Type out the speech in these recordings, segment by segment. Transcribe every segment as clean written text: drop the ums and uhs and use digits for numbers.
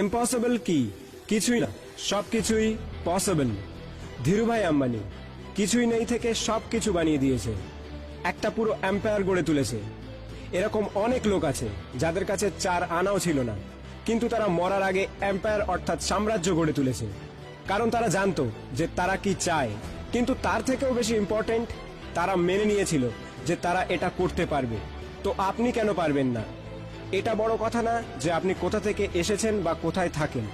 Impossible কি? কিছুই না, সবকিছুই পসিবল। ধীরুভাই আম্বানি কিছুই নেই থেকে সবকিছু বানিয়ে দিয়েছে, একটা পুরো এম্পায়ার গড়ে তুলেছে। এরকম অনেক লোক আছে যাদের কাছে 4 আনাও ছিল না, কিন্তু তারা মরার আগে এম্পায়ার অর্থাৎ সাম্রাজ্য গড়ে তুলেছে। কারণ তারা জানতো যে তারা কি চায়, কিন্তু তার থেকেও বেশি ইম্পর্টেন্ট, তারা মেনে নিয়েছিল যে তারা এটা করতে পারবে। তো আপনি কেন পারবেন না? এটা বড় কথা না যে আপনি কোথা থেকে এসেছেন বা কোথায় থাকেন।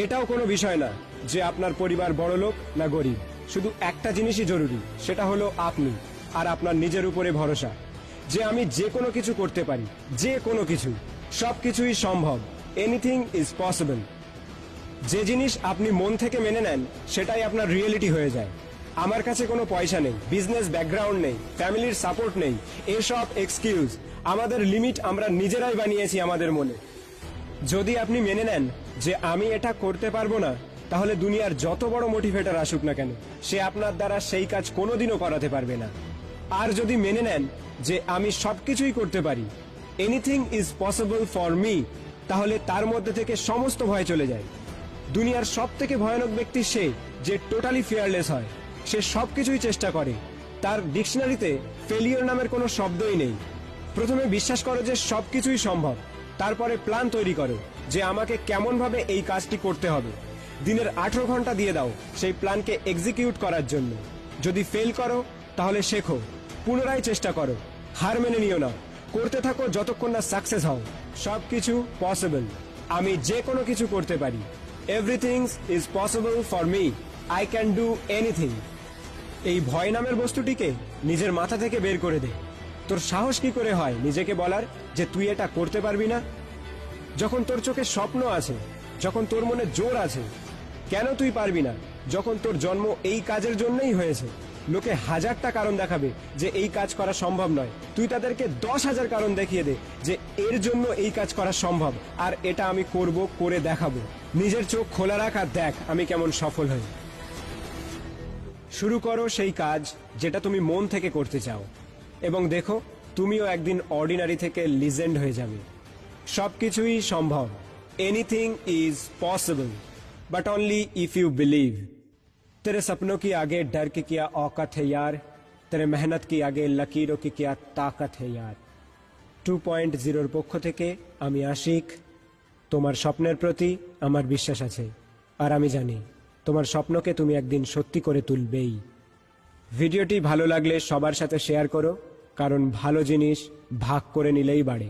এটাও কোনো বিষয় না যে আপনার পরিবার বড়লোক না গরিব। শুধু একটা জিনিসই জরুরি, সেটা হলো আপনি আর আপনার নিজের উপরে ভরসা, যে আমি যে কোনো কিছু করতে পারি, যে কোনো কিছু। সবকিছুই সম্ভব। Anything is possible. যে জিনিস আপনি মন থেকে মেনে নেন সেটাই আপনার রিয়েলিটি হয়ে যায়। আমার কাছে কোনো পয়সা নেই, বিজনেস ব্যাকগ্রাউন্ড নেই, ফ্যামিলির সাপোর্ট নেই, এসব এক্সকিউজ। আমাদের লিমিট আমরা নিজেরাই বানিয়েছি আমাদের মনে। যদি আপনি মেনে নেন যে আমি এটা করতে পারবো না, তাহলে দুনিয়ার যত বড় মোটিভেটর আসুক না কেন, সে আপনার দ্বারা সেই কাজ কোনোদিনও করাতে পারবে না। আর যদি মেনে নেন যে আমি সবকিছুই করতে পারি, anything is possible for me, তাহলে তার মধ্যে থেকে সমস্ত ভয় চলে যায়। দুনিয়ার সব থেকে ভয়ানক ব্যক্তি সে যে টোটালি ফিয়ারলেস হয়। সে সবকিছুই চেষ্টা করে, তার ডিকশনারিতে ফেলিওর নামের কোনো শব্দই নেই। প্রথমে বিশ্বাস করো যে সবকিছুই সম্ভব, তারপরে প্ল্যান তৈরি করো যে আমাকে কেমন ভাবে এই কাজটি করতে হবে। দিনের 18 ঘন্টা দিয়ে দাও সেই প্ল্যানকে এক্সিকিউট করার জন্য। যদি ফেল করো তাহলে শেখো, পুনরায় চেষ্টা করো, হার মেনে নিও না, করতে থাকো যতক্ষণ না সাকসেস হও। সবকিছু পসিবল। আমি যে কোনো কিছু করতে পারি। Everything is possible for me. I can do anything. এই ভয় নামের বস্তুটিকে নিজের মাথা থেকে বের করে দে। তোর সাহস কি করে হয় নিজেকে বলার যে তুই এটা করতে পারবি না? যখন তোর চোখে স্বপ্ন আছে, যখন তোর মনে জোর আছে, কেন তুই পারবি না? যখন তোর জন্ম এই কাজের জন্যই হয়েছে, লোকে 1000টা কারণ দেখাবে যে এই কাজ করা সম্ভব নয়, তুই তাদেরকে 10,000 কারণ দেখিয়ে দে যে এর জন্য এই কাজ করা সম্ভব, আর এটা আমি করব, করে দেখাবো। নিজের চোখ খোলা রাখ আর দেখ আমি কেমন সফল হই। শুরু করো সেই কাজ যেটা তুমি মন থেকে করতে চাও, এবং দেখো তুমিও একদিন অর্ডিনারি থেকে লিজেন্ড হয়ে যাবে। সবকিছুই সম্ভব। Anything is possible, but only if you believe. तेरे सपनों की आगे डर की क्या औकात है यार, तेरे मेहनत की आगे लकीरों की क्या ताकत है यार। 2.0 পক্ষ থেকে আমি আশিক। তোমার স্বপ্নের প্রতি আমার বিশ্বাস আছে, আর আমি জানি তোমার স্বপ্নকে তুমি একদিন সত্যি করে তুলবেই। ভিডিওটি ভালো লাগলে সবার সাথে শেয়ার করো, কারণ ভালো জিনিস ভাগ করে নিলেই বাড়ে।